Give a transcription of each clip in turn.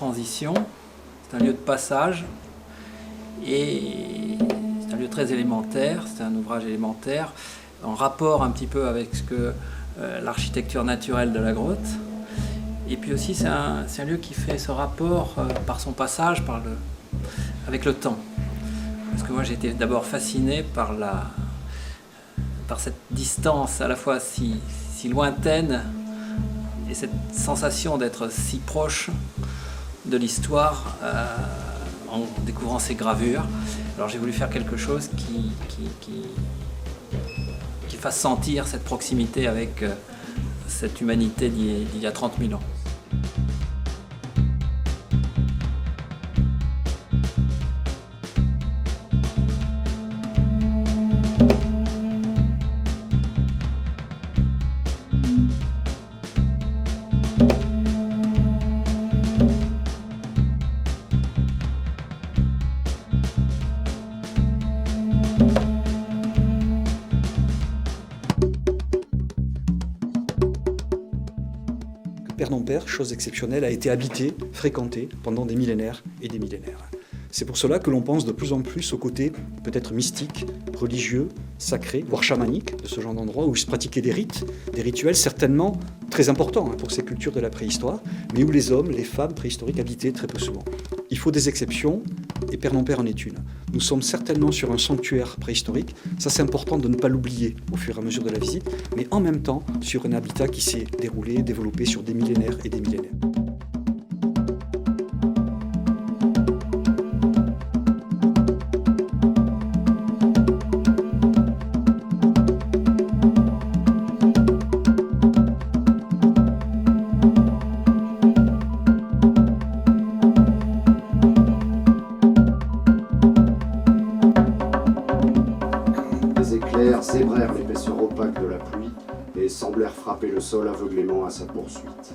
transition, c'est un lieu de passage et c'est un lieu très élémentaire, c'est un ouvrage élémentaire en rapport un petit peu avec ce que l'architecture naturelle de la grotte. Et puis aussi c'est un lieu qui fait ce rapport par son passage avec le temps. Parce que moi j'ai été d'abord fasciné par cette distance à la fois si lointaine et cette sensation d'être si proche de l'histoire en découvrant ces gravures. Alors j'ai voulu faire quelque chose qui fasse sentir cette proximité avec cette humanité d'il y a 30 000 ans. Père-non-père, chose exceptionnelle, a été habité, fréquenté pendant des millénaires et des millénaires. C'est pour cela que l'on pense de plus en plus au côté peut-être mystique, religieux, sacré, voire chamanique de ce genre d'endroit où se pratiquaient des rites, des rituels certainement très importants pour ces cultures de la préhistoire, mais où les hommes, les femmes préhistoriques habitaient très peu souvent. Il faut des exceptions, et Père-non-père en est une. Nous sommes certainement sur un sanctuaire préhistorique, ça c'est important de ne pas l'oublier au fur et à mesure de la visite, mais en même temps sur un habitat qui s'est déroulé, développé sur des millénaires et des millénaires. Zébrèrent l'épaisseur opaque de la pluie et semblèrent frapper le sol aveuglément à sa poursuite.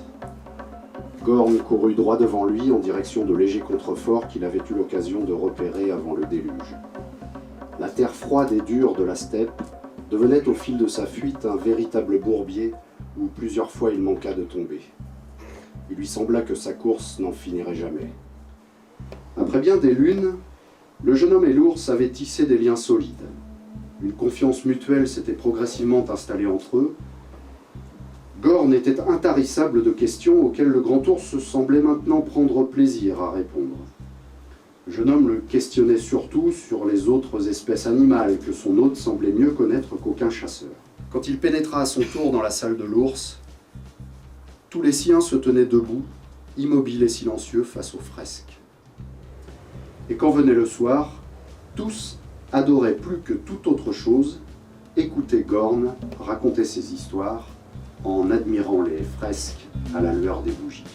Gorn courut droit devant lui en direction de légers contreforts qu'il avait eu l'occasion de repérer avant le déluge. La terre froide et dure de la steppe devenait au fil de sa fuite un véritable bourbier où plusieurs fois il manqua de tomber. Il lui sembla que sa course n'en finirait jamais. Après bien des lunes, le jeune homme et l'ours avaient tissé des liens solides. Une confiance mutuelle s'était progressivement installée entre eux. Gorn était intarissable de questions auxquelles le grand ours semblait maintenant prendre plaisir à répondre. Le jeune homme le questionnait surtout sur les autres espèces animales que son hôte semblait mieux connaître qu'aucun chasseur. Quand il pénétra à son tour dans la salle de l'ours, tous les siens se tenaient debout, immobiles et silencieux face aux fresques. Et quand venait le soir, tous adorait plus que toute autre chose écouter Gorn raconter ses histoires en admirant les fresques à la lueur des bougies.